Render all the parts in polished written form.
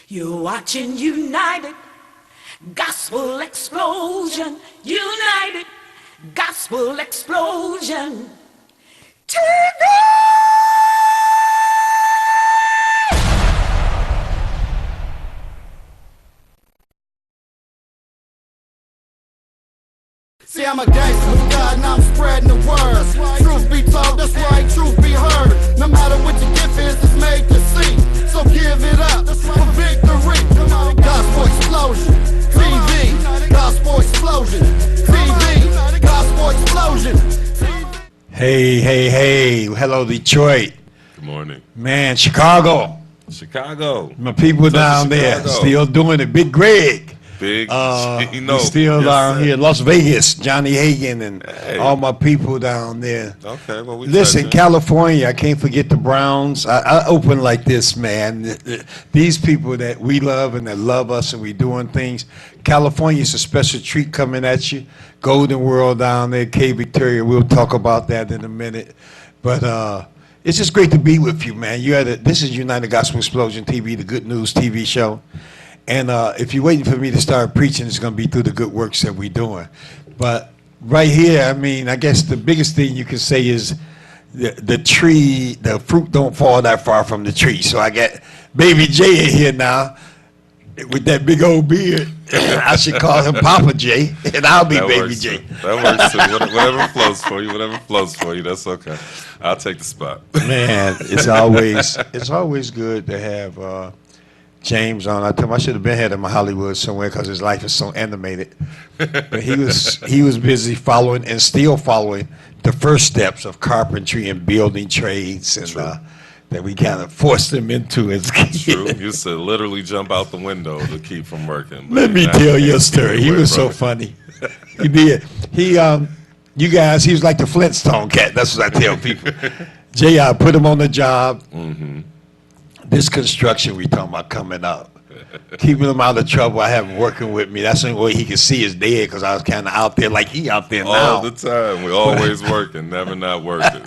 You're watching United Gospel Explosion. United Gospel Explosion. TV! See, I'm a gangster with God and I'm spreading the word. Truth be told, that's right, truth be heard. No matter what your gift is, it's made to see. So give it up for victory. Gospel Explosion, TV. Gospel Explosion, TV. Gospel Explosion. Hey. Hello, Detroit. Good morning. Man, Chicago. My people down there still doing it. Big Greg. Big, still down here. Las Vegas, Johnny Hagan, and all my people down there. Okay, well, listen, California, I can't forget the Browns. I open like this, man. These people that we love and that love us and we doing things. California is a special treat coming at you. Golden World down there, K Victoria. We'll talk about that in a minute. But it's just great to be with you, man. This is United Gospel Explosion TV, the Good News TV show. And if you're waiting for me to start preaching, it's going to be through the good works that we're doing. But right here, I mean, I guess the biggest thing you can say is the tree, the fruit don't fall that far from the tree. So I got Baby J in here now with that big old beard. I should call him Papa J, and I'll be Baby J. That works too. Whatever flows for you, that's okay. I'll take the spot. Man, it's always good to have James on. I told him I should have been head of my Hollywood somewhere because his life is so animated. But he was busy following and still following the first steps of carpentry and building trades, and that we kind of forced him into as kids. True. He used to literally jump out the window to keep from working. Let me tell you a story. He was so funny. He did. He was like the Flintstone cat. That's what I tell people. I put him on the job. Mm-hmm. This construction we talking about coming up, keeping him out of trouble. I have him working with me. That's the only way he can see his dad, because I was kind of out there like he out there now. All the time. We always working, never not working.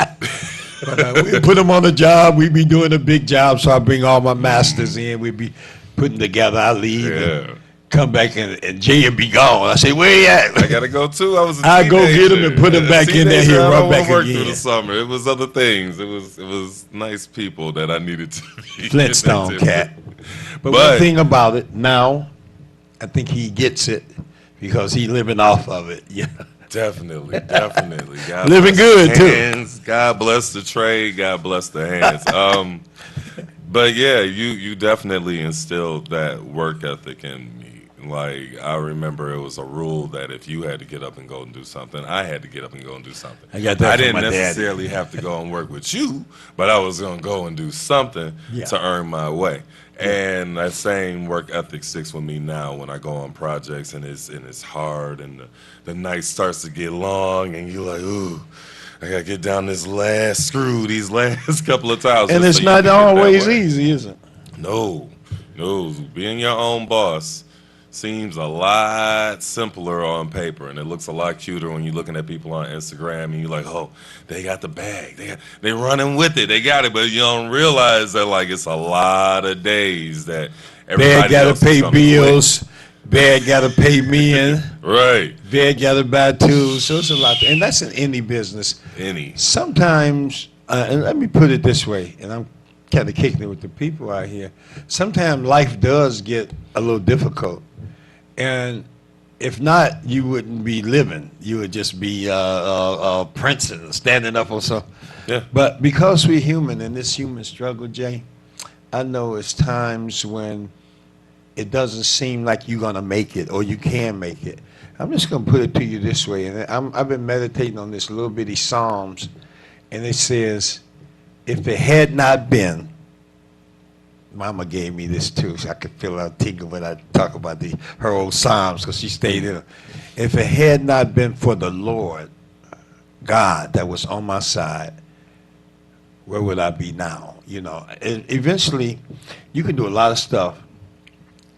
But, we put him on the job. We be doing a big job, so I bring all my masters in. We be putting together. I leave and come back, and Jay would be gone. I say, where you at? I gotta go too. I go get him and put him back in there. He'll run back work again. Through the summer. It was other things. It was nice people that I needed to be. Flintstone cat. But one thing about it now, I think he gets it because he living off of it. Yeah. Definitely. God living good too. God bless the trade. God bless the hands. But yeah, you definitely instilled that work ethic in me. Like, I remember it was a rule that if you had to get up and go and do something, I had to get up and go and do something. I got that. I didn't necessarily have to go and work with you, but I was going to go and do something to earn my way. And that same work ethic sticks with me now when I go on projects and it's hard and the night starts to get long and you're like, ooh, I got to get down this last screw these last couple of times. And it's not always easy, is it? No. Being your own boss seems a lot simpler on paper, and it looks a lot cuter when you're looking at people on Instagram and you're like, oh, they got the bag, they running with it, they got it, but you don't realize that like it's a lot of days that everybody got to pay bills, bad got to pay me, right? Bad got to buy tools, so it's a lot, and that's in any business. Sometimes, and let me put it this way, and I'm kind of kicking it with the people out here. Sometimes life does get a little difficult. And if not, you wouldn't be living. You would just be Princeton, standing up or something. Yeah. But because we're human in this human struggle, Jay, I know it's times when it doesn't seem like you're going to make it or you can make it. I'm just going to put it to you this way. And I've been meditating on this little bitty Psalms, and it says, if it had not been, Mama gave me this too, so I could feel her tingle when I talk about her old Psalms, because she stayed in it. If it had not been for the Lord God that was on my side, where would I be now? You know, and eventually, you can do a lot of stuff.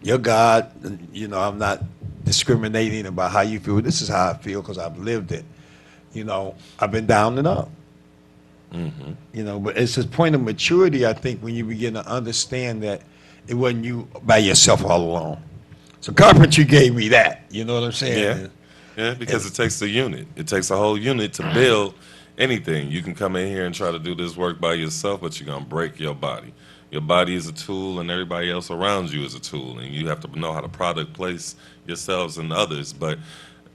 Your God, you know, I'm not discriminating about how you feel. This is how I feel because I've lived it. You know, I've been down and up. Mm-hmm. You know, but it's a point of maturity, I think, when you begin to understand that it wasn't you by yourself all alone. So carpentry gave me that. You know what I'm saying? Yeah, because it takes a unit. It takes a whole unit to build anything. You can come in here and try to do this work by yourself, but you're going to break your body. Your body is a tool, and everybody else around you is a tool, and you have to know how to product place yourselves and others. But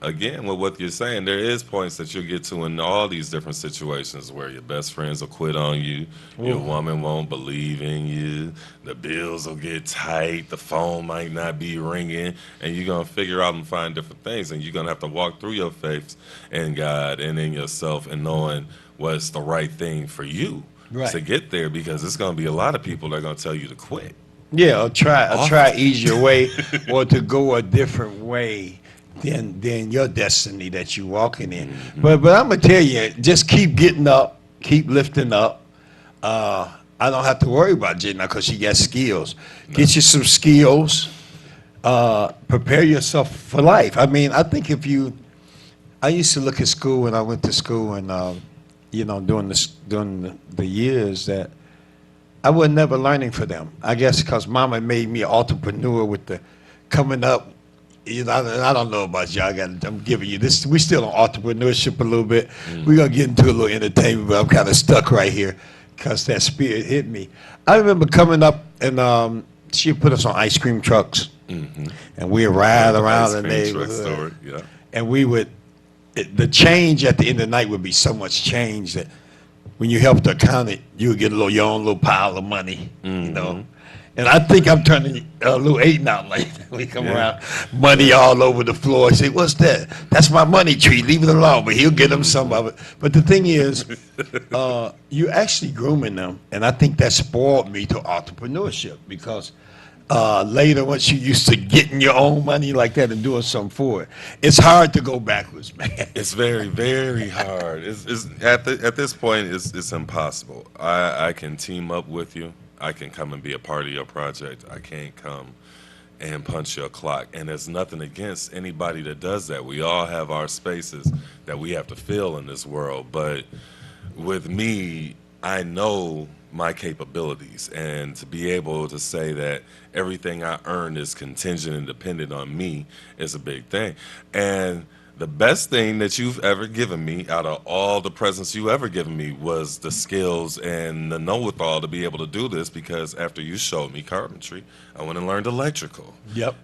again, with what you're saying, there is points that you'll get to in all these different situations where your best friends will quit on you, your woman won't believe in you, the bills will get tight, the phone might not be ringing, and you're going to figure out and find different things, and you're going to have to walk through your faith in God and in yourself and knowing what's the right thing for you to get there, because it's going to be a lot of people that are going to tell you to quit. Yeah, I'll try easier way or to go a different way than your destiny that you're walking in. But I'm gonna tell you, just keep getting up, keep lifting up. I don't have to worry about Jay now because she got skills. Get you some skills. Prepare yourself for life. I mean, I think I used to look at school when I went to school, and during the years that I was never learning for them. I guess because Mama made me an entrepreneur with the coming up. I don't know about y'all. I'm giving you this. We still on entrepreneurship a little bit. We're gonna get into a little entertainment, but I'm kind of stuck right here because that spirit hit me. I remember coming up, and she put us on ice cream trucks, and we'd ride around the neighborhood. And we would. The change at the end of the night would be so much change that when you helped her count it, you would get your own little pile of money, And I think I'm turning a little Aiden out like that. We come around, money all over the floor. I say, what's that? That's my money tree. Leave it alone. But he'll get them some of it. But the thing is, you're actually grooming them. And I think that spoiled me to entrepreneurship because later, once you're used to getting your own money like that and doing something for it, it's hard to go backwards, man. It's very, very hard. At this point, it's impossible. I can team up with you. I can come and be a part of your project. I can't come and punch your clock. And there's nothing against anybody that does that. We all have our spaces that we have to fill in this world. But with me, I know my capabilities. And to be able to say that everything I earn is contingent and dependent on me is a big thing. And the best thing that you've ever given me out of all the presents you ever given me was the skills and the know-withal to be able to do this, because after you showed me carpentry, I went and learned electrical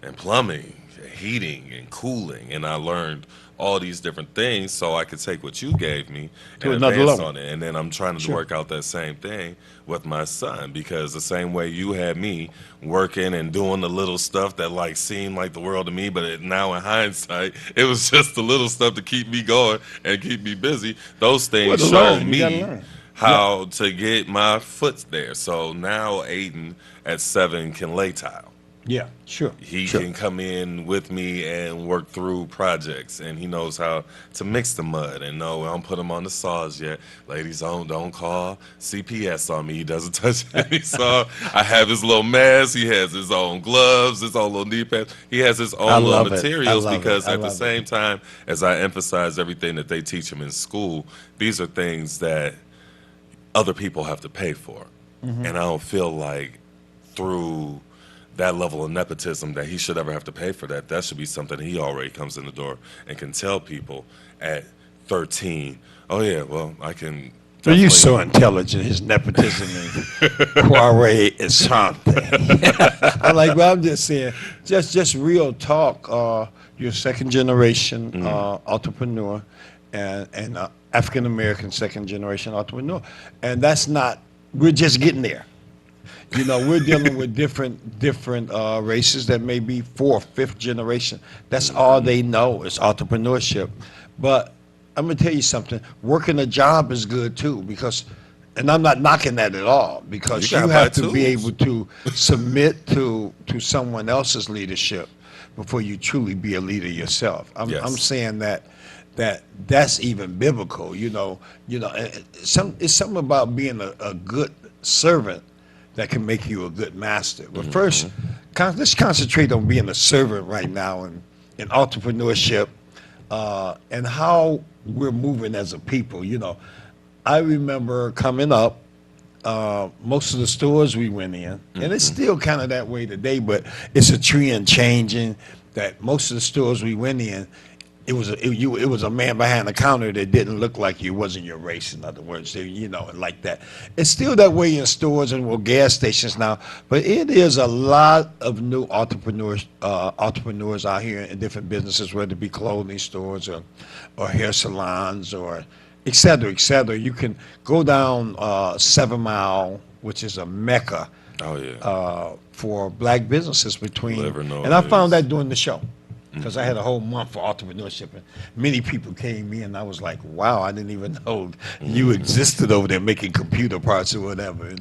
and plumbing, heating and cooling, and I learned all these different things so I could take what you gave me to and another advance level. on it. And then I'm trying to work out that same thing with my son, because the same way you had me working and doing the little stuff that like seemed like the world to me, but now in hindsight, it was just the little stuff to keep me going and keep me busy. Those things showed me how to get my foot there. So now Aiden at 7 can lay tile. Yeah, sure. He can come in with me and work through projects, and he knows how to mix the mud. And no, I don't put him on the saws yet. Ladies, don't call CPS on me. He doesn't touch any saw. I have his little mask. He has his own gloves, his own little knee pads. He has his own little materials, because at the same time as I emphasize everything that they teach him in school, these are things that other people have to pay for. And I don't feel like through that level of nepotism that he should ever have to pay for that. That should be something he already comes in the door and can tell people at 13, oh yeah, well, I can. Well, you're so intelligent. His nepotism and quarry is something. I'm like, well, I'm just saying, just real talk. You're second generation entrepreneur and African American second generation entrepreneur, and that's not. We're just getting there. We're dealing with different races that may be 4th, 5th generation. That's all they know is entrepreneurship. But I'm going to tell you something. Working a job is good, too, because, and I'm not knocking that at all, because you have to be able to submit to someone else's leadership before you truly be a leader yourself. I'm saying that's even biblical. It's something about being a good servant that can make you a good master. But first, let's concentrate on being a servant right now in entrepreneurship and how we're moving as a people. I remember coming up, most of the stores we went in, and it's still kind of that way today, but it's a trend changing that most of the stores we went in, it was a man behind the counter that didn't look like you, wasn't your race, in other words, and like that. It's still that way in stores and gas stations now, but it is a lot of new entrepreneurs out here in different businesses, whether it be clothing stores or hair salons or et cetera, et cetera. You can go down 7 Mile, which is a mecca Oh yeah. for black businesses between, Livernois and I found is- that during the show because I had a whole month for entrepreneurship, and many people came in. I was like, wow, I didn't even know you existed over there making computer parts or whatever.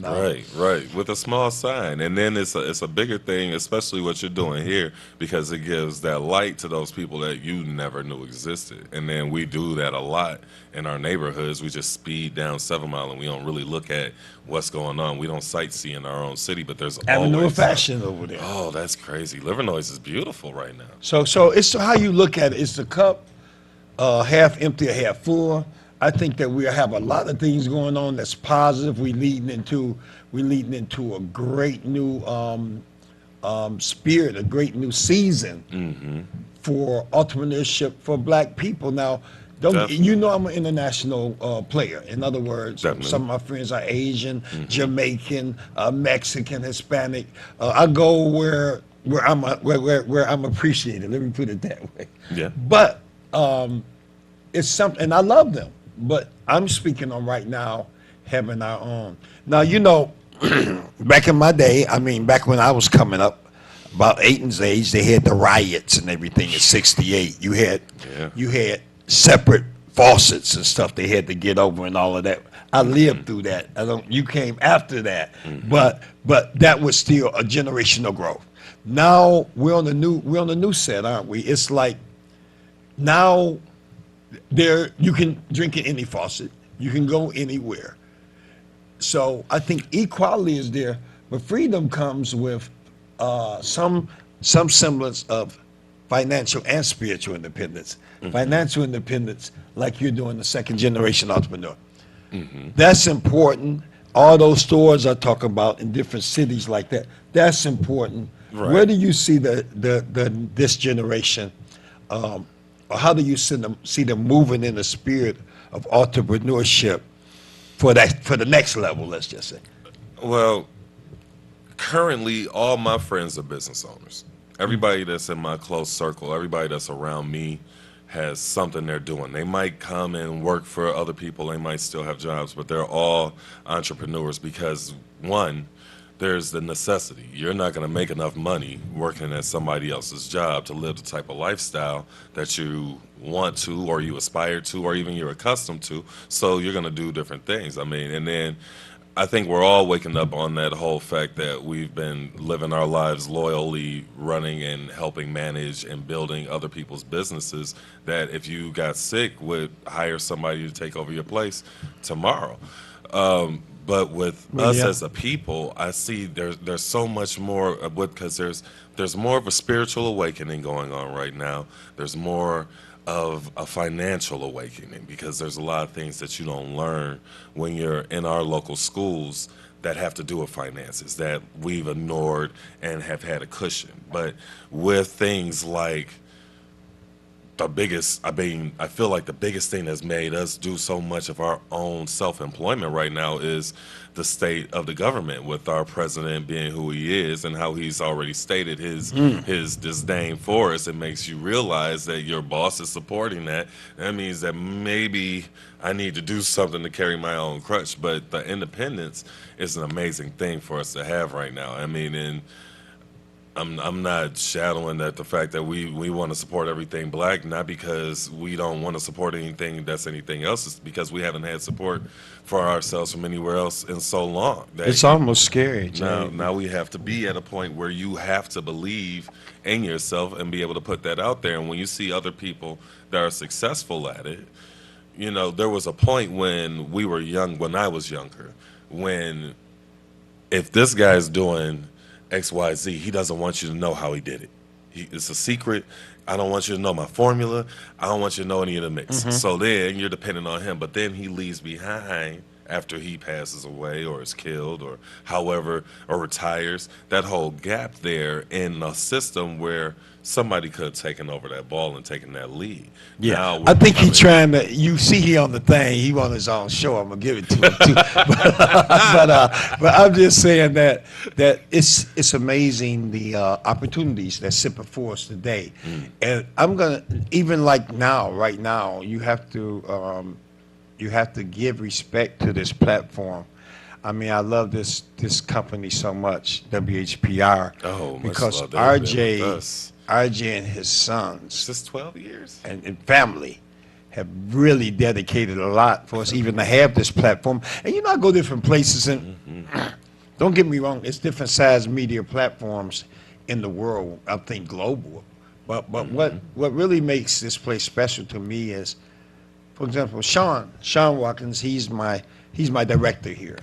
Right, with a small sign, and then it's a bigger thing, especially what you're doing here, because it gives that light to those people that you never knew existed. And then we do that a lot in our neighborhoods. We just speed down 7 Mile, and we don't really look at what's going on. We don't sightsee in our own city, but there's Avenue always of Fashion over there. Oh, that's crazy. Livernois is beautiful right now. So it's how you look at it. Is the cup half empty or half full? I think that we have a lot of things going on that's positive. We're leading into a great new spirit, a great new season for entrepreneurship for black people. Now, Definitely. I'm an international player. In other words, Definitely. some of my friends are Asian, Jamaican, Mexican, Hispanic. I go where I'm appreciated. Let me put it that way. Yeah. But it's something, and I love them. But I'm speaking on right now having our own. Now, back in my day, back when I was coming up, about Aiton's age, they had the riots and everything in '68. You had separate faucets and stuff they had to get over and all of that. I lived through that. You came after that, but that was still a generational growth. Now we're on the new set, aren't we? It's like now you can drink in any faucet, you can go anywhere. So I think equality is there, but freedom comes with some semblance of financial and spiritual independence. Financial independence, like you're doing, the second generation entrepreneur. That's important. All those stores I talk about in different cities like that. That's important. Right. Where do you see this generation, or how do you see them moving in the spirit of entrepreneurship for the next level? Let's just say. Well, currently, all my friends are business owners. Everybody that's in my close circle, everybody that's around me has something they're doing. They might come and work for other people. They might still have jobs, but they're all entrepreneurs because, one, there's the necessity. You're not going to make enough money working at somebody else's job to live the type of lifestyle that you want to, or you aspire to, or even you're accustomed to. So you're going to do different things. And then I think we're all waking up on that whole fact that we've been living our lives loyally running and helping manage and building other people's businesses that if you got sick would hire somebody to take over your place tomorrow. But with us as a people, I see there's so much more because there's more of a spiritual awakening going on right now. There's more of a financial awakening because there's a lot of things that you don't learn when you're in our local schools that have to do with finances that we've ignored and have had a cushion. But with things like I feel like the biggest thing that's made us do so much of our own self-employment right now is the state of the government, with our president being who he is and how he's already stated his disdain for us. It makes you realize that your boss is supporting that. That means that maybe I need to do something to carry my own crutch. But the independence is an amazing thing for us to have right now. And I'm not shadowing that the fact that we want to support everything black, not because we don't want to support anything that's anything else. It's because we haven't had support for ourselves from anywhere else in so long. It's almost scary, Jay. Now we have to be at a point where you have to believe in yourself and be able to put that out there. And when you see other people that are successful at it, there was a point when we were young, when I was younger, when if this guy's doing XYZ, he doesn't want you to know how he did it. It's a secret. I don't want you to know my formula. I don't want you to know any of the mix. So then you're dependent on him. But then he leaves behind after he passes away or is killed or however or retires. That whole gap there in a system where somebody could have taken over that ball and taken that lead. Now I think he's becoming- trying to. You see, he on the thing. He on his own show. I'm gonna give it to him too. But I'm just saying that it's amazing the opportunities that sit before us today, and I'm gonna even like now, right now, you have to give respect to this platform. I mean, I love this company so much, WHPR, Oh, much because love. They've been with RJ us. and his sons It's just 12 years. and family have really dedicated a lot for us even to have this platform. And you know, I go different places, and don't get me wrong, it's different size media platforms in the world, I think global. But what really makes this place special to me is, for example, Sean Watkins, he's my director here.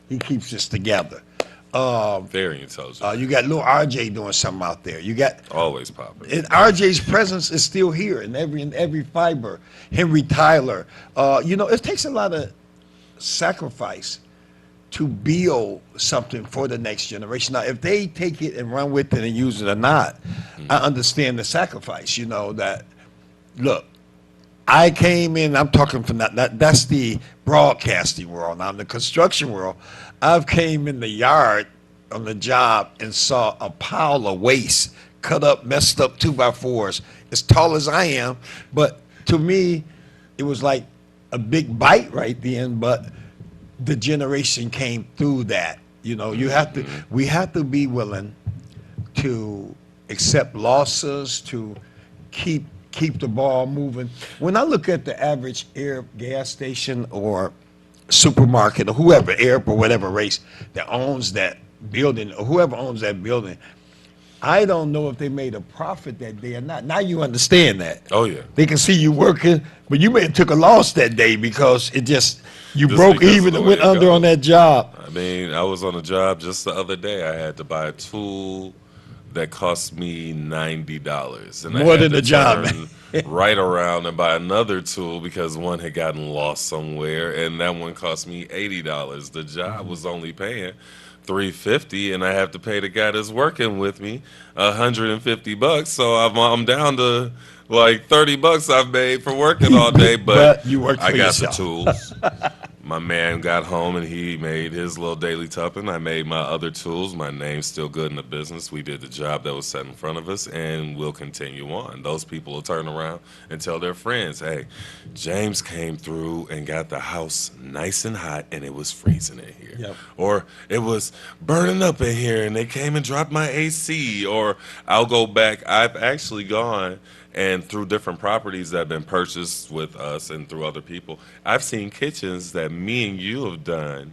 He keeps this together. Very intelligent. You got little RJ doing something out there. You got Always popping. and RJ's presence is still here in every fiber. Henry Tyler. You know, it takes a lot of sacrifice to build something for the next generation. Now, if they take it and run with it and use it or not, I understand the sacrifice. You know that. Look, I came in. I'm talking from that's the broadcasting world. Now, in the construction world, I've came in the yard on the job and saw a pile of waste, cut up, messed up 2x4s, as tall as I am. But to me, it was like a big bite right then. But the generation came through that. You know, we have to be willing to accept losses, to keep the ball moving. When I look at the average Arab gas station or supermarket or whoever, Arab or whatever race that owns that building or whoever owns that building, I don't know if they made a profit that day or not. Now you understand that. Oh, yeah. They can see you working, but you may have took a loss that day because you Just broke because even of the and way went it under on goes. that job. I mean, I was on a job just the other day. I had to buy a tool that cost me $90, and More I had than to the job. turn right around and buy another tool because one had gotten lost somewhere, and that one cost me $80. The job was only paying $350, and I have to pay the guy that's working with me $150. So I'm down to like $30 I've made for working all day. But you worked I for got yourself. the tools. My man got home and he made his little daily tuppence. I made my other tools. My name's still good in the business. We did the job that was set in front of us, and we'll continue on. Those people will turn around and tell their friends, hey, James came through and got the house nice and hot, and it was freezing in here. Yep. Or it was burning up in here, and they came and dropped my AC. Or I'll go back. I've actually gone and through different properties that have been purchased with us and through other people, I've seen kitchens that me and you have done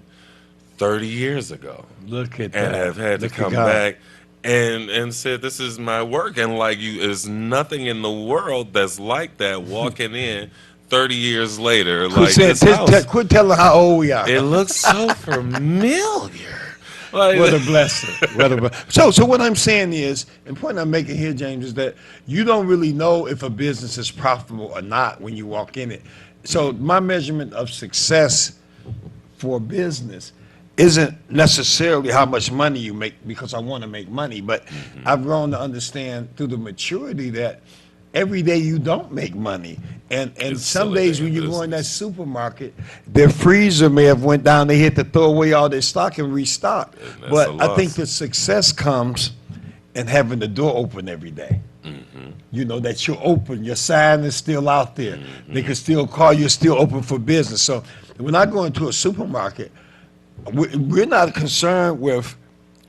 30 years ago. Look at that. And have had to Look at come God. back and said, this is my work. And like you, there's nothing in the world that's like that walking in 30 years later. Like this house, Quit telling how old we are. it looks so familiar. Like, What a blessing. So what I'm saying is, and the point I'm making here, James, is that you don't really know if a business is profitable or not when you walk in it. So my measurement of success for a business isn't necessarily how much money you make because I want to make money, but I've grown to understand through the maturity that every day you don't make money. And It's some still a days damn when you go in that business. supermarket, their freezer may have went down, they had to throw away all their stock and restock. And that's But a I think loss. the success comes in having the door open every day. Mm-hmm. You know, that you're open, your sign is still out there. Mm-hmm. They can still call you still open for business. So when I go into a supermarket, we're not concerned with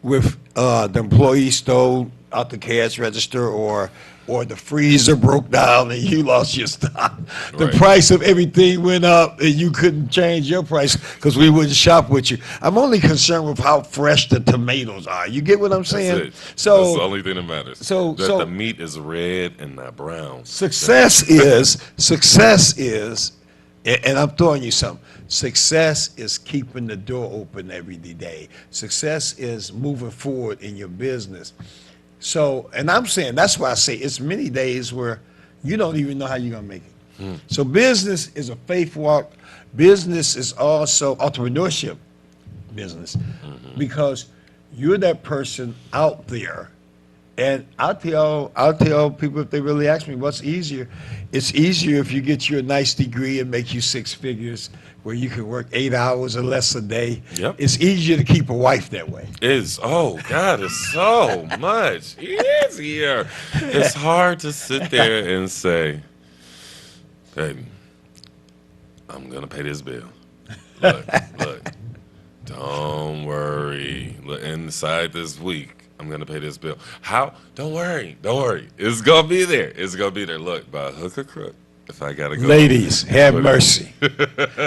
the employee stole out the cash register or the freezer broke down and you lost your stock. The Right. price of everything went up and you couldn't change your price because we wouldn't shop with you. I'm only concerned with how fresh the tomatoes are. You get what I'm saying? That's it. That's the only thing that matters. so- that so- the meat is red and not brown. Success is, and I'm throwing you something. Success is keeping the door open every day. Success is moving forward in your business. So, and I'm saying, that's why I say it's many days where you don't even know how you're going to make it. So business is a faith walk. Business is also entrepreneurship business because you're that person out there. And I'll tell people if they really ask me what's easier. It's easier if you get you a nice degree and make you six figures where you can work 8 hours or less a day. Yep. It's easier to keep a wife that way. Oh God, it's so much easier. It's hard to sit there and say, "Hey, I'm gonna pay this bill." Look, don't worry. Look, inside this week, I'm gonna pay this bill. How? Don't worry. It's gonna be there. Look, by hook or crook, if I gotta go. Ladies, have mercy.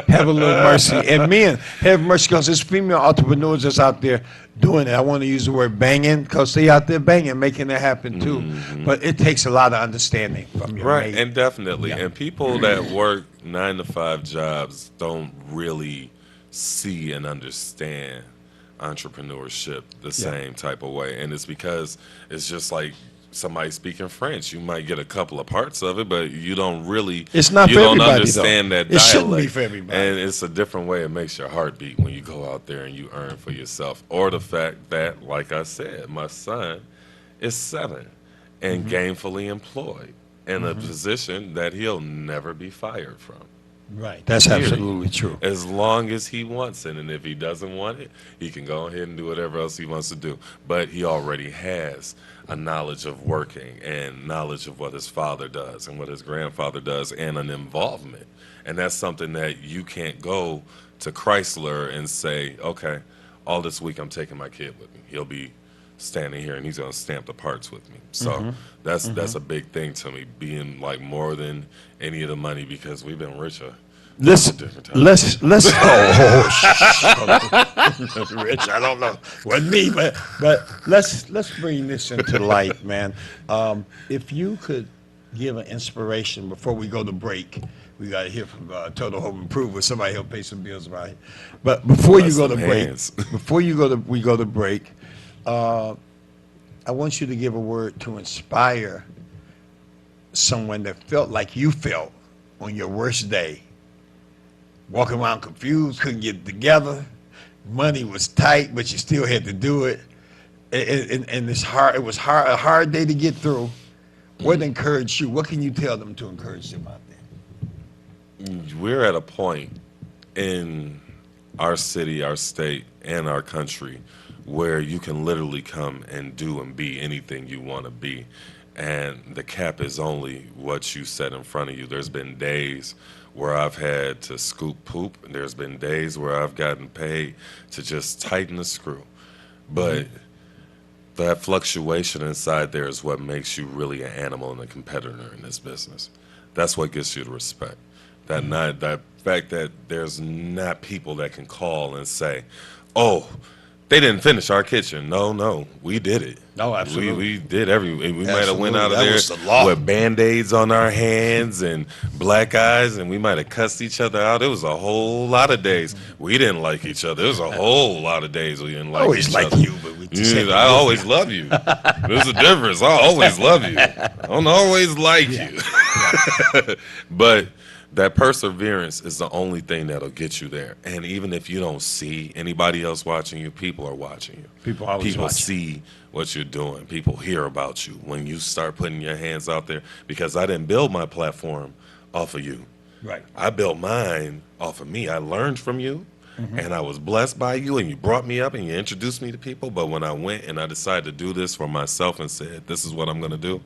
Have a little mercy. And men, have mercy because there's female entrepreneurs that's out there doing it. I want to use the word banging because they out there banging, making it happen too. But it takes a lot of understanding from your Right, mate. and definitely. Yeah. And people that work 9-to-5 jobs don't really see and understand entrepreneurship the same type of way. And it's because it's just like somebody speaking French. You might get a couple of parts of it, but you don't really It's not you for don't everybody, understand though. that It dialect. shouldn't be for everybody. And it's a different way it makes your heart beat when you go out there and you earn for yourself. Or the fact that, like I said, my son is 7 and gainfully employed in a position that he'll never be fired from. Right. That's absolutely true. As long as he wants it, and if he doesn't want it, he can go ahead and do whatever else he wants to do. But he already has a knowledge of working and knowledge of what his father does and what his grandfather does and an involvement. And that's something that you can't go to Chrysler and say, okay, all this week I'm taking my kid with me. He'll be standing here and he's going to stamp the parts with me. So that's a big thing to me, being like more than any of the money, because we've been richer. Let's Rich, I don't know what me, but let's bring this into light, man. If you could give an inspiration before we go to break, we got to hear from Total Home Improvement. Somebody help pay some bills, right? But before you go to break, we go to break. I want you to give a word to inspire someone that felt like you felt on your worst day. Walking around confused, couldn't get it together. Money was tight, but you still had to do it. And it's hard. It was a hard day to get through. What encouraged you? What can you tell them to encourage them out there? We're at a point in our city, our state, and our country where you can literally come and do and be anything you want to be. And the cap is only what you set in front of you. There's been days where I've had to scoop poop, and there's been days where I've gotten paid to just tighten the screw. But that fluctuation inside there is what makes you really an animal and a competitor in this business. That's what gets you the respect. That fact that there's not people that can call and say, oh, they didn't finish our kitchen. No, we did it. No, absolutely. We did we might have went out of That there was the law. with Band-Aids on our hands and black eyes, and we might have cussed each other out. It was a whole lot of days we didn't like each other. It was a whole lot of days we didn't like always each like other. you, but we just had to I live always love you. There's a difference. I always love you. I don't always like you. But that perseverance is the only thing that'll get you there. And even if you don't see anybody else watching you, people are watching you. People always People watch. see what you're doing. People hear about you when you start putting your hands out there. Because I didn't build my platform off of you. Right. I built mine off of me. I learned from you, and I was blessed by you, and you brought me up and you introduced me to people. But when I went and I decided to do this for myself and said, this is what I'm going to do,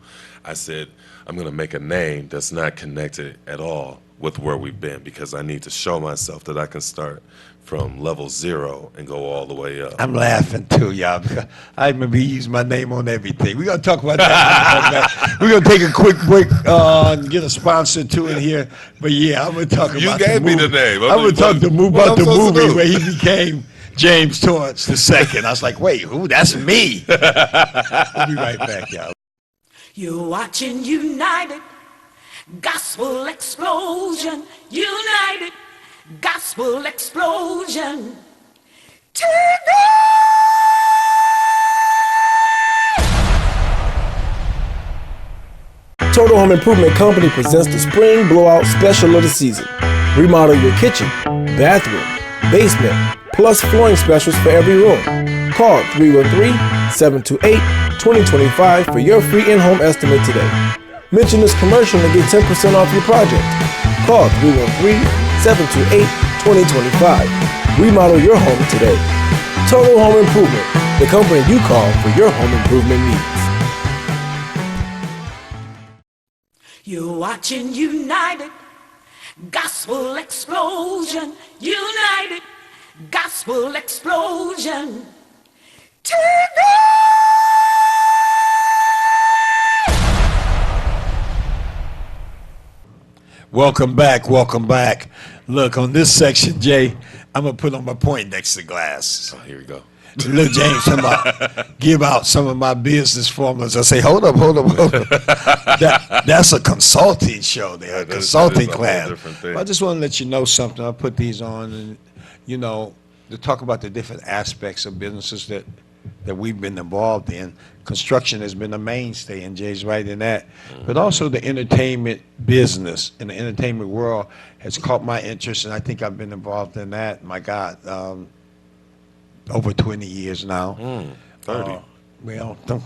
I said, I'm going to make a name that's not connected at all with where we've been, because I need to show myself that I can start from level 0 and go all the way up. I'm laughing too, y'all. Because I remember he used my name on everything. We're going to talk about that. We're going to take a quick break and get a sponsor to it here. But yeah, I'm going to talk about You gave me the name. I'm going to talk What about I'm the supposed to movie do? where he became James Torrance II. I was like, wait, who? That's me. We'll be right back, y'all. You're watching United Gospel Explosion. United Gospel Explosion TV. Total Home Improvement Company presents the Spring Blowout Special of the season. Remodel your kitchen, bathroom, basement, plus flooring specials for every room. Call 313-728-2025 for your free in-home estimate today. Mention this commercial and get 10% off your project. Call 313-728-2025. Remodel your home today. Total Home Improvement, the company you call for your home improvement needs. You're watching United Gospel Explosion. United Gospel Explosion. TV! Welcome back, welcome back. Look, on this section, Jay, I'm going to put on my Poindexter glasses. Oh, here we go. Look, James, give out some of my business formulas. I say, hold up. That's a consulting show there, a consulting class. I just want to let you know something. I put these on, and to talk about the different aspects of businesses that we've been involved in. Construction has been a mainstay, and Jay's right in that. But also the entertainment business and the entertainment world has caught my interest, and I think I've been involved in that. My God. Over 20 years now. 30. Well, don't.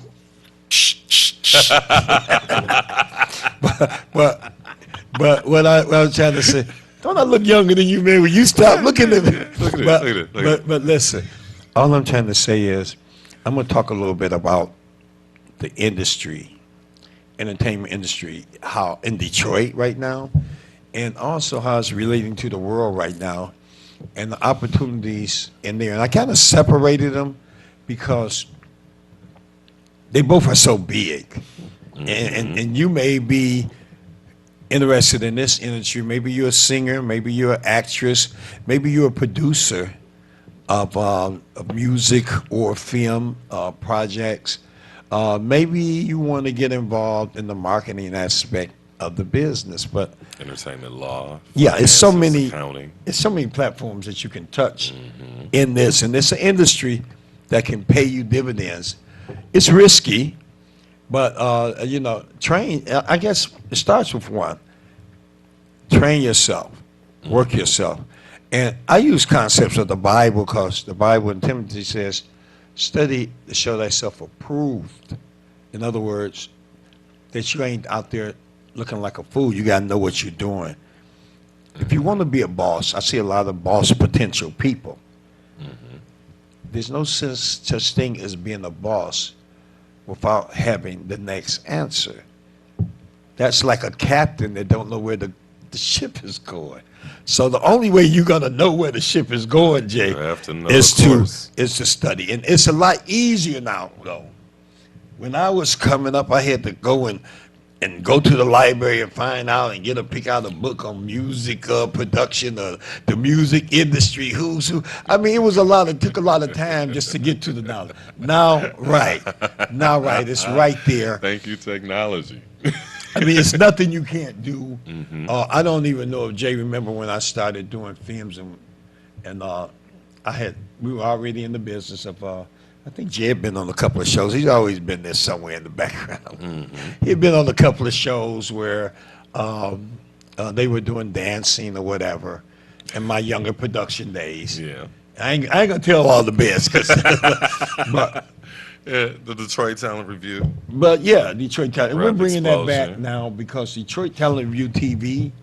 but what I was trying to say, don't I look younger than you, man? When you stop looking at me. Look at it. But listen, all I'm trying to say is, I'm going to talk a little bit about the industry, entertainment industry, how in Detroit right now, and also how it's relating to the world right now, and the opportunities in there. And I kind of separated them because they both are so big. And you may be interested in this industry. Maybe you're a singer, maybe you're an actress, maybe you're a producer of music or film projects. Maybe you want to get involved in the marketing aspect of the business, but entertainment law. Yeah, it's so many. Accounting. It's so many platforms that you can touch in this, and it's an industry that can pay you dividends. It's risky, but train. I guess it starts with one. Train yourself, work yourself, and I use concepts of the Bible because the Bible in Timothy says, "Study to show thyself approved." In other words, that you ain't out there looking like a fool. You got to know what you're doing. If you want to be a boss, I see a lot of boss potential people. There's no such thing as being a boss without having the next answer. That's like a captain that don't know where the ship is going. So the only way you're going to know where the ship is going, Jay, is to study. And it's a lot easier now, though. When I was coming up, I had to go and go to the library and find out and pick out a book on music production, the music industry, who's who. I mean, it took a lot of time just to get to the knowledge. Now, it's right there. Thank you, technology. I mean, it's nothing you can't do. I don't even know if Jay remember when I started doing films, and we were already in the business of. I think Jay had been on a couple of shows. He's always been there somewhere in the background. He'd been on a couple of shows where they were doing dancing or whatever in my younger production days. Yeah. I ain't gonna tell all the best, but yeah, the Detroit Talent Review. But yeah, Detroit Talent. And we're bringing that Explosion. back now because Detroit Talent Review TV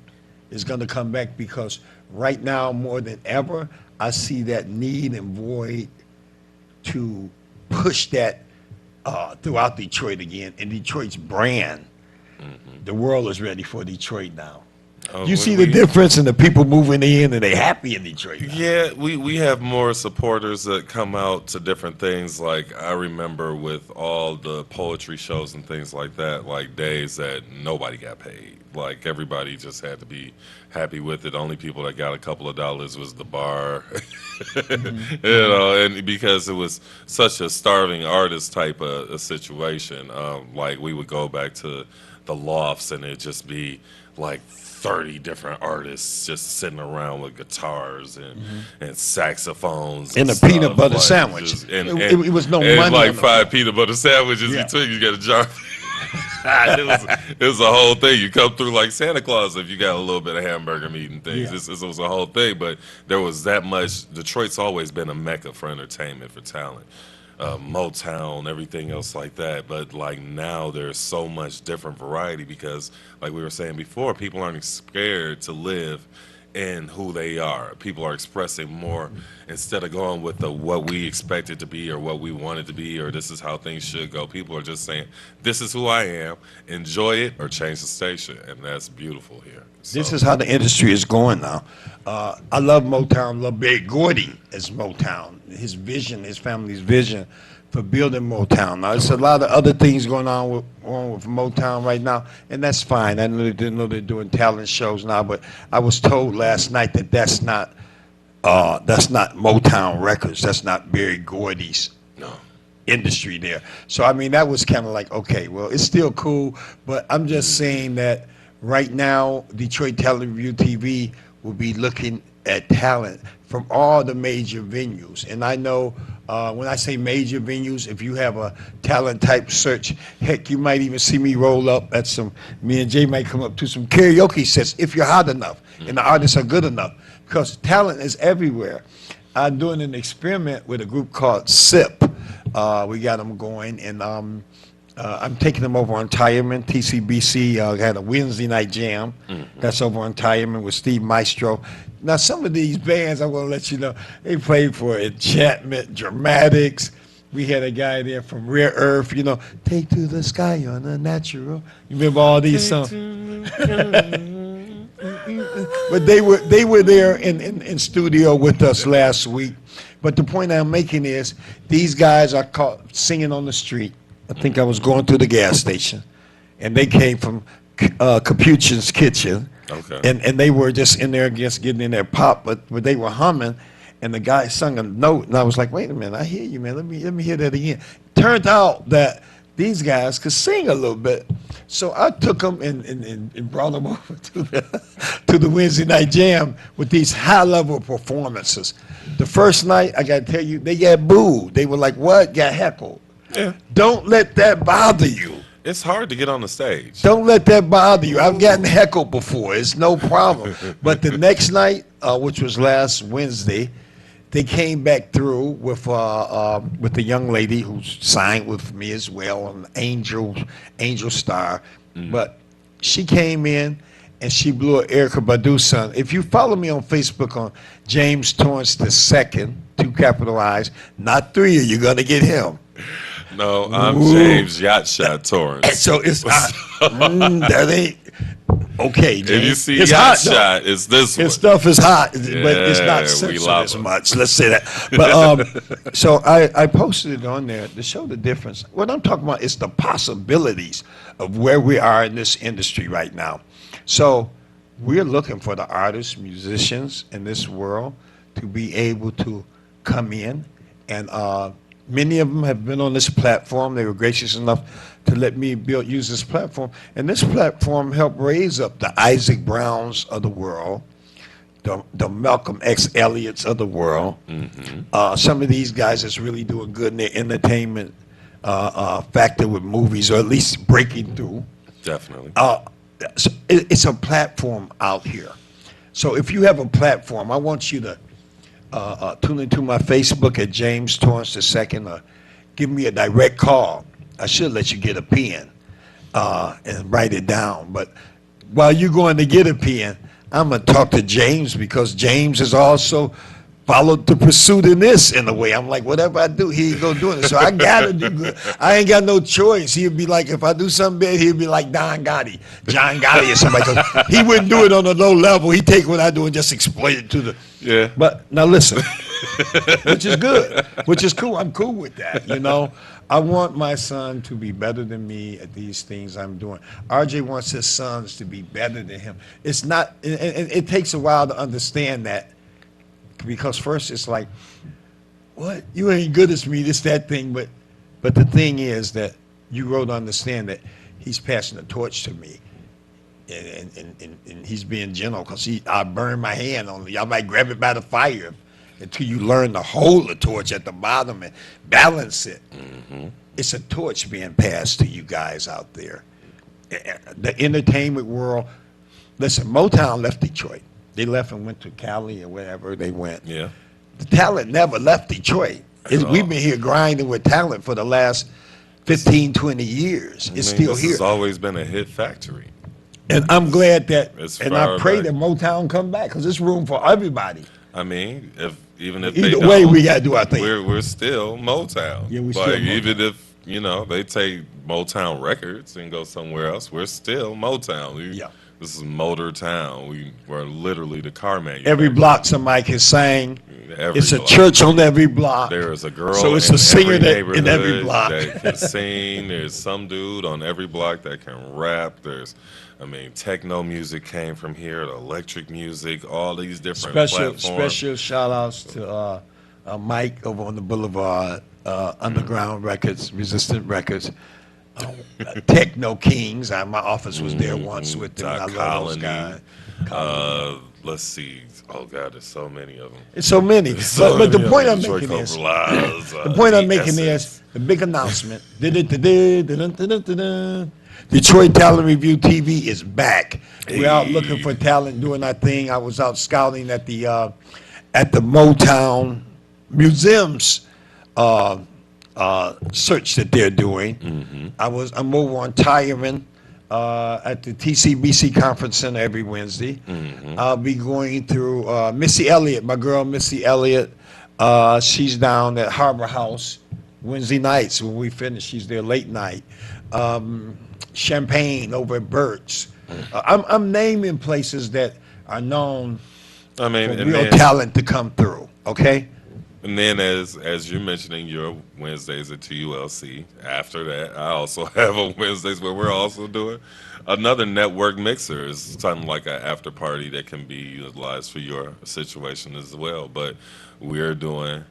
is gonna come back because right now more than ever I see that need and void to push that throughout Detroit again, and Detroit's brand. The world is ready for Detroit now. You see the difference in the people moving in, and they happy in Detroit now. Yeah, we have more supporters that come out to different things. Like I remember with all the poetry shows and things like that, like days that nobody got paid. Like everybody just had to be happy with it. Only people that got a couple of dollars was the bar, and because it was such a starving artist type of a situation. Like we would go back to the lofts, and it'd just be like 30 different artists just sitting around with guitars and saxophones and a peanut butter sandwich. And it was no and money. Like 5 peanut butter sandwiches. Yeah. You got a jar. it was a whole thing. You come through like Santa Claus if you got a little bit of hamburger meat and things. Yeah. It was a whole thing, but there was that much. Detroit's always been a mecca for entertainment, for talent. Motown, everything else like that. But like now there's so much different variety because like we were saying before, people aren't scared to live in who they are. People are expressing more instead of going with the what we expect it to be or what we want it to be or this is how things should go. People are just saying, this is who I am, enjoy it or change the station. And that's beautiful here. So, This is how the industry is going now. I love Motown, love Berry Gordy as Motown. His vision, his family's vision for building Motown. Now, there's a lot of other things going on with Motown right now, and that's fine. I didn't know they're doing talent shows now, but I was told last night that that's not Motown Records. That's not Berry Gordy's industry there. So, I mean, that was kind of like, okay, well, it's still cool, but I'm just saying that right now, Detroit Talent Review TV will be looking at talent from all the major venues. And I know when I say major venues, if you have a talent type search, heck, you might even see me roll up at me and Jay might come up to some karaoke sets if you're hot enough and the artists are good enough. Because talent is everywhere. I'm doing an experiment with a group called SIP. We got them going, and I'm taking them over on Tireman. TCBC had a Wednesday night jam. That's over on Tireman with Steve Maestro. Now, some of these bands, I want to let you know, they played for Enchantment, Dramatics. We had a guy there from Rare Earth, Take to the Sky on a Natural. You remember all these songs? But they were there in studio with us last week. But the point I'm making is these guys are caught singing on the street. I think I was going through the gas station, and they came from Capuchin's Kitchen. Okay. And they were just in there just getting in their pop, but they were humming, and the guy sung a note, and I was like, wait a minute, I hear you, man. Let me hear that again. Turned out that these guys could sing a little bit. So I took them and brought them over to the Wednesday night jam with these high-level performances. The first night, I got to tell you, they got booed. They were like, what? Got heckled. Yeah. Don't let that bother you. It's hard to get on the stage. Don't let that bother you. I've gotten heckled before. It's no problem. But the next night, which was last Wednesday, they came back through with a young lady who signed with me as well, an Angel Star. But she came in and she blew an Erykah Badu song. If you follow me on Facebook on James Torrance II, 2 capital I's, not 3, you're gonna get him. No, I'm James Yacht Shot Torrance. So it's that ain't okay. James. If you see it's Yacht hot, Shot, it's this one. his stuff is hot, but it's not we censored love as him. much. Let's say that. But so I posted it on there to show the difference. What I'm talking about is the possibilities of where we are in this industry right now. So we're looking for the artists, musicians in this world to be able to come in and. Many of them have been on this platform. They were gracious enough to let me use this platform. And this platform helped raise up the Isaac Browns of the world, the Malcolm X Elliott's of the world. Some of these guys that's really doing good in their entertainment factor with movies, or at least breaking through. Definitely. So it's a platform out here. So if you have a platform, I want you to tune into my Facebook at James Torrance II, or give me a direct call. I should let you get a pen and write it down. But while you're going to get a pen, I'm going to talk to James, because James has also followed the pursuit in this in a way. I'm like, whatever I do, he go doing it. So I got to do good. I ain't got no choice. He'd be like, if I do something bad, he'd be like John Gotti or somebody. 'Cause he wouldn't do it on a low level. He'd take what I do and just exploit it to the... Yeah. But now listen, which is good, which is cool. I'm cool with that, I want my son to be better than me at these things I'm doing. RJ wants his sons to be better than him. It's not, and it takes a while to understand that, because first it's like, what? You ain't good as me, this, that thing. But the thing is that you grow to understand that he's passing the torch to me. And he's being gentle, because I burn my hand on it. I might grab it by the fire until you learn to hold the torch at the bottom and balance it. It's a torch being passed to you guys out there. The entertainment world, listen, Motown left Detroit. They left and went to Cali or wherever they went. Yeah. The talent never left Detroit. We've been here grinding with talent for the last 15, 20 years. It's still this here. has always been a hit factory. And I'm glad that, It's and I far pray back. that Motown come back because there's room for everybody. I mean, even if they Either don't, way, we got to do our thing. we're still Motown. Yeah, we like, still Motown. even if they take Motown Records and go somewhere else, we're still Motown. Yeah. This is Motor Town. We're literally the car manufacturer. Every block somebody can sing. Every It's a block. church on every block. There is a girl So it's in a singer every that- neighborhood in every block. that can sing. There's some dude on every block that can rap. Techno music came from here, the electric music, all these different platforms. Special shout outs to Mike over on the Boulevard, Underground Records, Resistant Records, Techno Kings. My office was there once with them. Doc and I love those Colony. guys. Let's see. Oh God, there's so many of them. It's so many. But the point I'm making is, the point I'm making is the big announcement. Detroit Talent Review TV is back. We're out looking for talent, doing our thing. I was out scouting at the Motown Museum's search that they're doing. I'm over on Tyron at the TCBC Conference Center every Wednesday. I'll be going through Missy Elliott, my girl Missy Elliott. She's down at Harbor House Wednesday nights when we finish. She's there late night. Champagne over at Burt's. I'm naming places that are known I mean, for and real then, talent to come through. Okay. and then as you're mentioning your Wednesdays at TULC, after that, I also have a Wednesdays where we're also doing another network mixer. It's something like an after party that can be utilized for your situation as well. But we're doing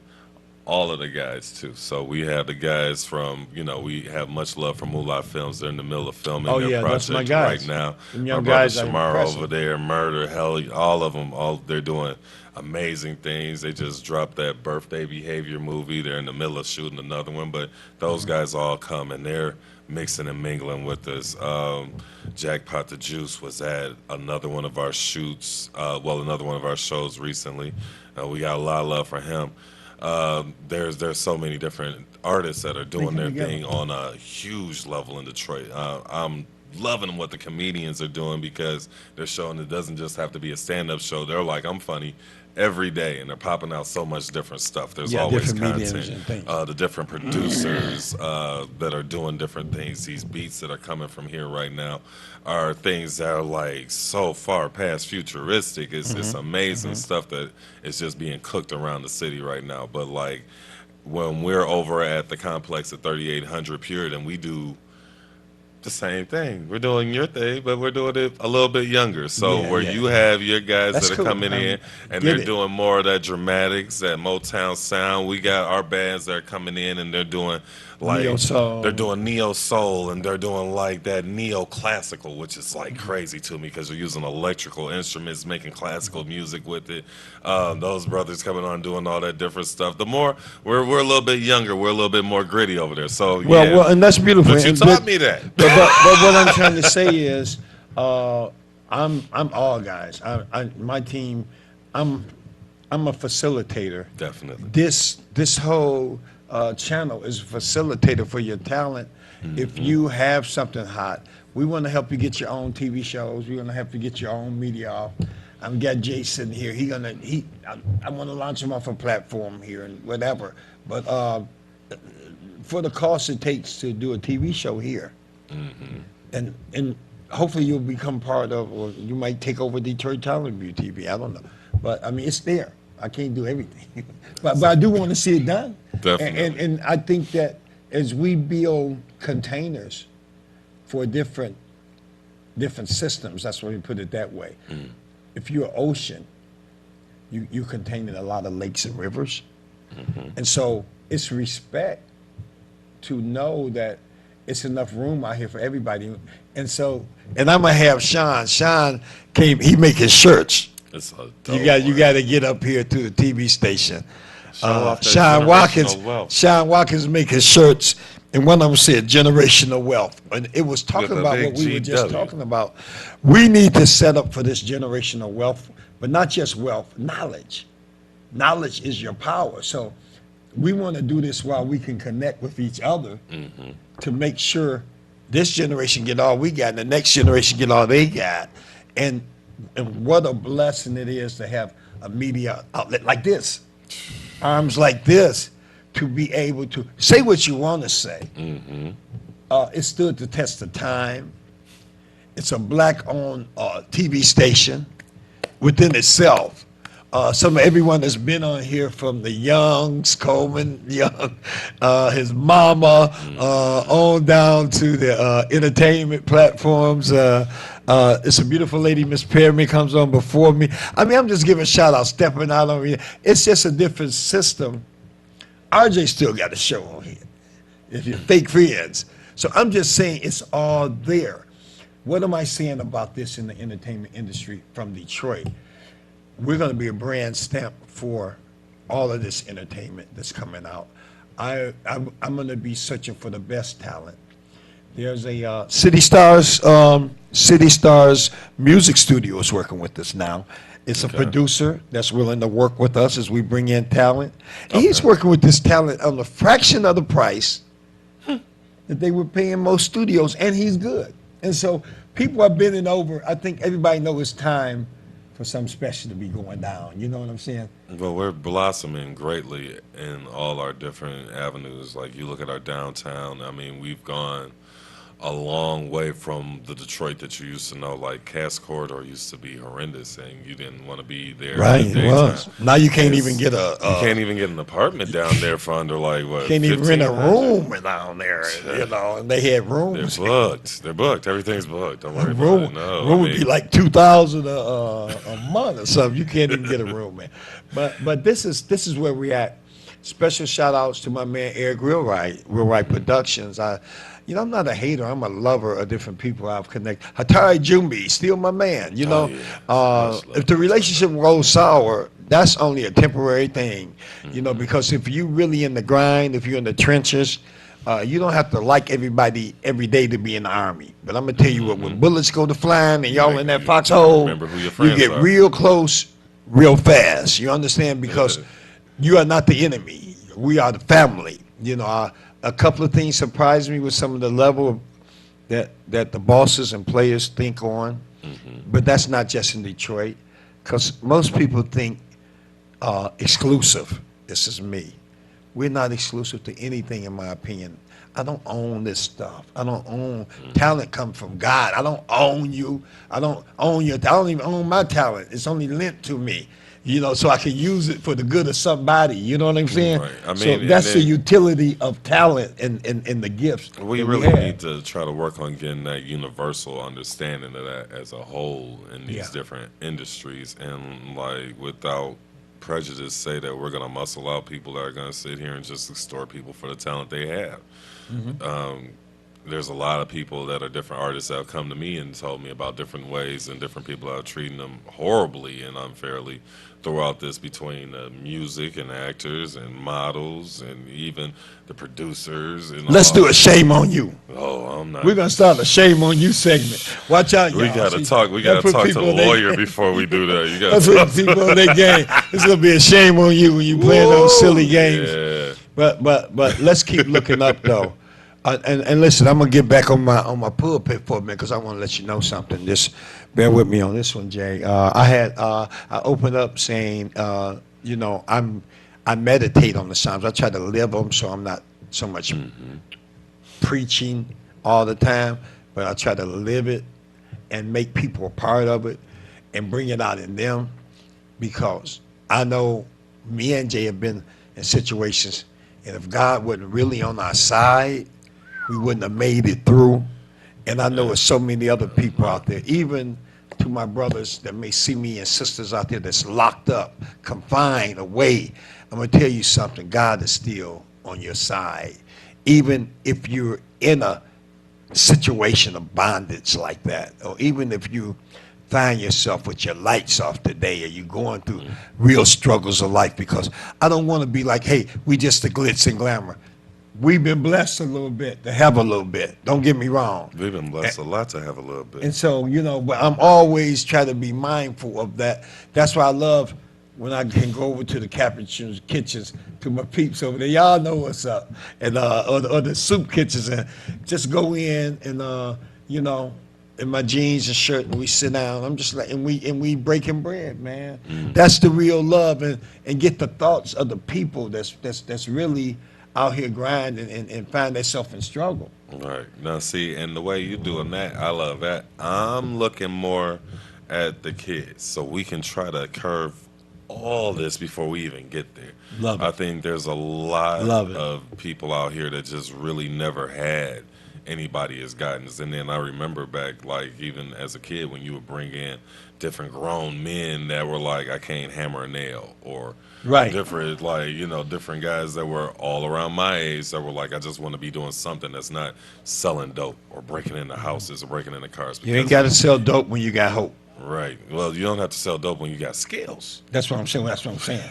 all of the guys too. So we have the guys from, we have much love for Moolah Films. They're in the middle of filming Oh, their yeah, that's project my guys. right now. Them young My brother guys are Shamar impressive. over there, Murder, Hell, all of them, they're doing amazing things. They just dropped that Birthday Behavior movie. They're in the middle of shooting another one, but those guys all come and they're mixing and mingling with us. Jackpot the Juice was at another one of our shoots, another one of our shows recently. We got a lot of love for him. There's so many different artists that are doing their together. thing on a huge level in Detroit. I'm loving what the comedians are doing because they're showing it doesn't just have to be a stand-up show. They're like, I'm funny every day, and they're popping out so much different stuff. There's always different mediums content. and things. The different producers that are doing different things. These beats that are coming from here right now are things that are like so far past futuristic. It's amazing stuff that is just being cooked around the city right now. But like when we're over at the complex at 3800 Puritan, we do the same thing. We're doing your thing, but we're doing it a little bit younger. So Yeah, where yeah. you have your guys That's that are cool. coming in Get and they're it. doing more of that dramatics, that Motown sound. We got our bands that are coming in and they're doing like Neo-soul. they're doing neo soul and they're doing like that neo classical, which is like crazy to me because they're using electrical instruments, making classical music with it. Those brothers coming on doing all that different stuff. The more we're a little bit younger, we're a little bit more gritty over there. So Well, and that's beautiful. but you And taught me that. But what I'm trying to say is, I'm all guys. My team, I'm a facilitator. Definitely. This whole channel is a facilitator for your talent. If you have something hot, we want to help you get your own TV shows. We want to help you get your own media off. I've got Jason here. I want to launch him off a platform here and whatever. But for the cost it takes to do a TV show here, and hopefully you'll become part of, or you might take over Detroit Talent Review TV. I don't know, but I mean it's there. I can't do everything, but I do want to see it done. Definitely. And I think that as we build containers for different systems, that's why we put it that way. If you're ocean, you containing a lot of lakes and rivers, and so it's respect to know that it's enough room out here for everybody. And so, and I'm gonna have Sean. Sean came. He make his shirts. It's a You got to get up here to the TV station. Show off that Sean Watkins, generational wealth. Sean Watkins making shirts, and one of them said generational wealth, and it was talking With a about big what we were just GW. talking about. We need to set up for this generational wealth, but not just wealth, knowledge. Knowledge is your power. So we want to do this while we can connect with each other to make sure this generation get all we got, and the next generation get all they got, and what a blessing it is to have a media outlet like this. Arms like this to be able to say what you want to say. It stood the test of time. It's a black-owned TV station within itself. Everyone that's been on here, from the Youngs, Coleman Young, his mama, on down to the entertainment platforms. It's a beautiful lady, Miss Perry, comes on before me. I mean, I'm just giving shout out, stepping out on me. It's just a different system. RJ still got a show on here, if you're fake friends. So I'm just saying it's all there. What am I saying about this in the entertainment industry from Detroit? We're going to be a brand stamp for all of this entertainment that's coming out. I'm going to be searching for the best talent. There's a City Stars Music Studio is working with us now. It's a producer that's willing to work with us as we bring in talent. And he's working with this talent on a fraction of the price that they were paying most studios, and he's good. And so people are bending over. I think everybody knows it's time for something special to be going down. You know what I'm saying? Well, we're blossoming greatly in all our different avenues. Like, you look at our downtown, I mean, we've gone a long way from the Detroit that you used to know. Like, Cass Corridor used to be horrendous, and you didn't want to be there. Right, in the it was. daytime. Now you can't even get You can't even get an apartment down there for under, like, what, can't even rent a 1500? room down there, you know, and they had rooms. They're booked. They're booked. Everything's booked. Don't worry Room, about it. No, room I would be mean, like $2,000 a month or something. You can't even get a room, man. But this is where we at. Special shout outs to my man Eric Wheelwright Productions. I'm not a hater. I'm a lover of different people I've connected. Hatari Jumbi, still my man. You know, if the relationship goes sour, that's only a temporary thing. You know, because if you really in the grind, if you're in the trenches, you don't have to like everybody every day to be in the Army. But I'm gonna tell you what, when bullets go to flying and y'all in that foxhole, remember who your you friends get are. real close, real fast. You understand? Because you are not the enemy. We are the family. You know, a couple of things surprised me with some of the level that the bosses and players think on. But that's not just in Detroit, because most people think exclusive. This is me. We're not exclusive to anything, in my opinion. I don't own this stuff. I don't own talent. Comes from God. I don't own you. I don't own your. I don't even own my talent. It's only lent to me, you know, so I can use it for the good of somebody. You know what I'm saying? Right. I So mean, that's and the then- utility of talent and the gifts. We that really have. need to try to work on getting that universal understanding of that as a whole in these Yeah. different industries, and, like, without prejudice, say that we're going to muscle out people that are going to sit here and just extort people for the talent they have. There's a lot of people that are different artists that have come to me and told me about different ways and different people that are treating them horribly and unfairly throughout this, between music and actors and models and even the producers. And Let's all. do a shame on you. Oh, I'm not. We're gonna start a shame on you segment. Watch out, We y'all. gotta See, talk. We that gotta put talk to people the in their- lawyer before we do that. You That's gotta what people in their game. It's gonna be a shame on you when you playing those silly games. Yeah. But let's keep looking up though. And listen, I'm gonna get back on my pulpit for a minute because I want to let you know something. Just bear with me on this one, Jay. I opened up saying, you know, I meditate on the Psalms. I try to live them, so I'm not so much preaching all the time, but I try to live it and make people a part of it and bring it out in them, because I know me and Jay have been in situations, and if God wasn't really on our side, we wouldn't have made it through. And I know there's so many other people out there, even to my brothers that may see me and sisters out there that's locked up, confined, away. I'm going to tell you something. God is still on your side. Even if you're in a situation of bondage like that, or even if you find yourself with your lights off today, or you going through real struggles of life, because I don't want to be like, hey, we just the glitz and glamour. We've been blessed a little bit to have a little bit. Don't get me wrong. We've been blessed a lot to have a little bit. And so, but I'm always trying to be mindful of that. That's why I love when I can go over to the Capuchin's kitchens, to my peeps over there. Y'all know what's up. And or the soup kitchens, and just go in and in my jeans and shirt, and we sit down. I'm just like, and we breaking bread, man. That's the real love, and get the thoughts of the people that's really out here grinding and find themselves in struggle. Right. Now, see, and the way you doing that, I love that. I'm looking more at the kids, so we can try to curve all this before we even get there. Love it. I think there's a lot of people out here that just really never had anybody as guidance. And then I remember back, like, even as a kid, when you would bring in different grown men that were like, I can't hammer a nail, or different, like, different guys that were all around my age that were like, I just want to be doing something that's not selling dope or breaking into houses or breaking into cars. You ain't got to sell dope when you got hope. Right. Well, you don't have to sell dope when you got skills. That's what I'm saying. That's what I'm saying.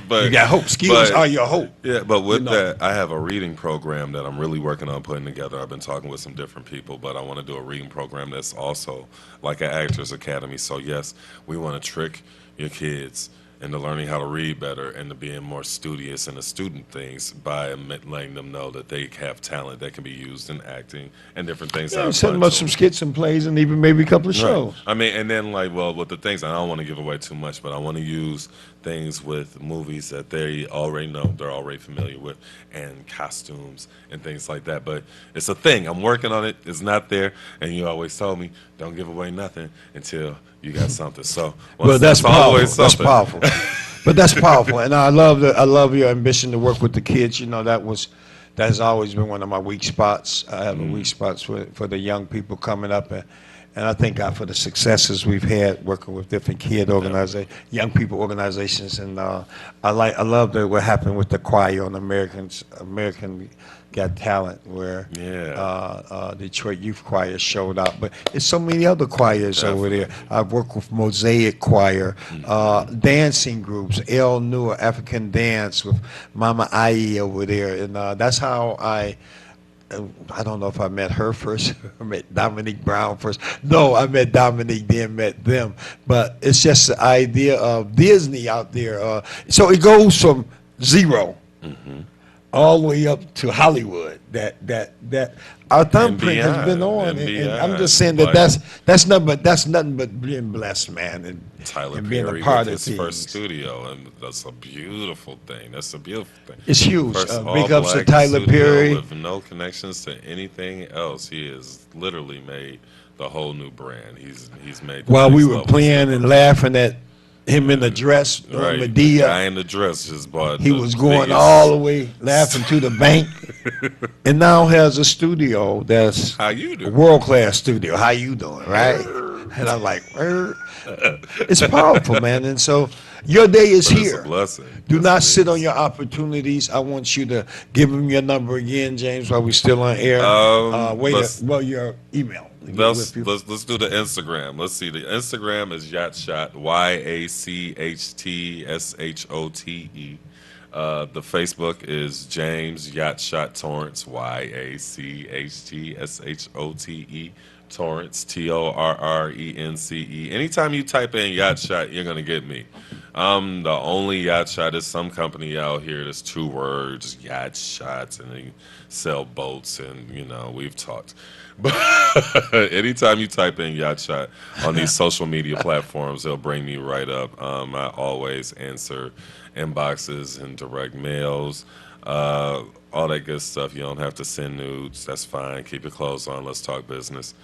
But you got hope. Skills are your hope. Yeah, but with that, I have a reading program that I'm really working on putting together. I've been talking with some different people, but I want to do a reading program that's also like an Actors Academy. So yes, we want to trick your kids into learning how to read better and to being more studious in the student things by letting them know that they have talent that can be used in acting and different things. Yeah, send them up some skits and plays and even maybe a couple of shows. I mean, and then with the things, I don't want to give away too much, but I want to use things with movies that they already know, they're already familiar with, and costumes and things like that. But it's a thing. I'm working on it. It's not there. And you always told me, don't give away nothing until you got something. So, well, that's powerful. That's powerful. But that's powerful, and I love your ambition to work with the kids. That's always been one of my weak spots. I have a weak spots for the young people coming up, and I thank God for the successes we've had working with different young people organizations, and I love what happened with the choir on American Got Talent, where Detroit Youth Choir showed up. But there's so many other choirs over there. I've worked with Mosaic Choir, dancing groups, El Noor African Dance with Mama Ai over there, and that's how I don't know if I met her first or met Dominique Brown first. No, I met Dominique, then met them. But it's just the idea of Disney out there. So it goes from zero all the way up to Hollywood. That our thumbprint has been on, and I'm just saying that's nothing but being blessed, man, and Tyler being Perry a part with of his first studio, and that's a beautiful thing. It's huge. First Big ups to all-black Tyler studio Perry. with no connections to anything else. He has literally made the whole new brand. He's made. While we were playing and laughing at him in the dress, right. Medea. The guy in the dress just bought. He was going all the way laughing to the bank, and now has a studio that's how you do, a world class studio. How you doing, right? And I'm like, it's powerful, man. And so your day is here. It's a blessing. Do not sit on your opportunities. I want you to give him your number again, James, while we're still on air. Your email. Let's do the Instagram. Let's see. The Instagram is Yachtshot, YACHTSHOTE. The Facebook is James Yachtshot Torrance, YACHTSHOTE. Torrance, TORRENCE. Anytime you type in Yachtshot, you're gonna get me. I'm the only Yachtshot. There's some company out here that's 2 words, Yacht Shots, and they sell boats, and we've talked. But anytime you type in Yachtshot on these social media platforms, they'll bring me right up. I always answer inboxes and direct mails. All that good stuff. You don't have to send nudes. That's fine. Keep your clothes on. Let's talk business.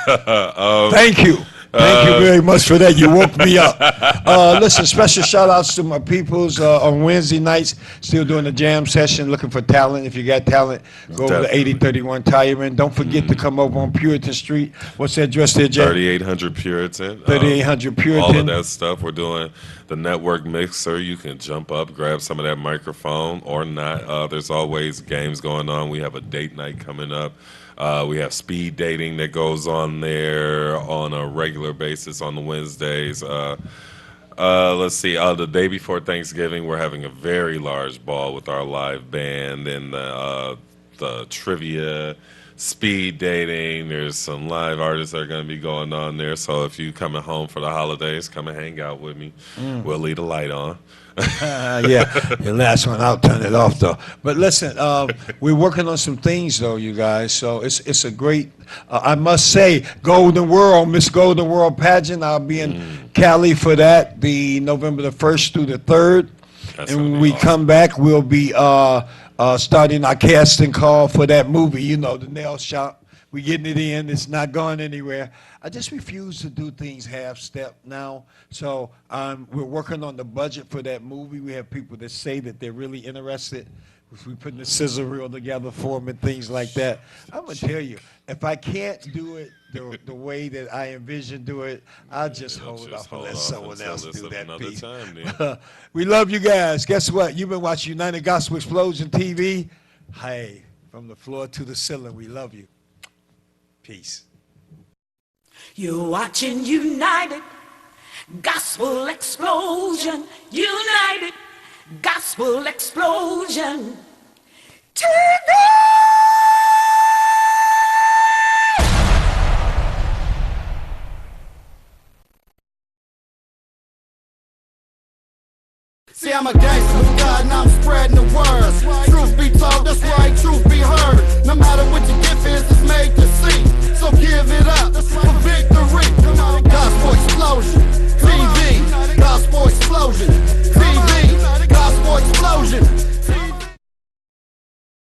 Thank you. Thank you very much for that. You woke me up. Listen, special shout outs to my peoples on Wednesday nights. Still doing the jam session, looking for talent. If you got talent, go over to 8031 Tireman. Don't forget to come over on Puritan Street. What's the address there, Jay? 3800 Puritan. 3800 Puritan. All of that stuff. We're doing the network mixer. You can jump up, grab some of that microphone or not. There's always games going on. We have a date night coming up. We have speed dating that goes on there on a regular basis on the Wednesdays. Let's see. The day before Thanksgiving, we're having a very large ball with our live band and the trivia, speed dating. There's some live artists that are going to be going on there. So if you coming home for the holidays, come and hang out with me. We'll leave the light on. Yeah, the last one, I'll turn it off though. But listen, we're working on some things though, you guys. So it's a great, I must say, Golden World, Miss Golden World pageant. I'll be in Cali for that, the November the 1st through the 3rd. That's And gonna when be we awesome. come back, we'll be starting our casting call for that movie. You know, the nail shop. We getting it in. It's not going anywhere. I just refuse to do things half-step now. So we're working on the budget for that movie. We have people that say that they're really interested. We're putting the scissor reel together for them and things like that. I'm going to tell you, if I can't do it the way that I envision do it, I'll just hold off and let someone else do that another piece. time, then. We love you guys. Guess what? You've been watching United Gospel Explosion TV. Hey, from the floor to the ceiling, we love you. Peace. You're watching United Gospel Explosion. United Gospel Explosion TV. See, I'm a gangster with God and I'm spreading the word. Truth be told, that's right, truth be heard.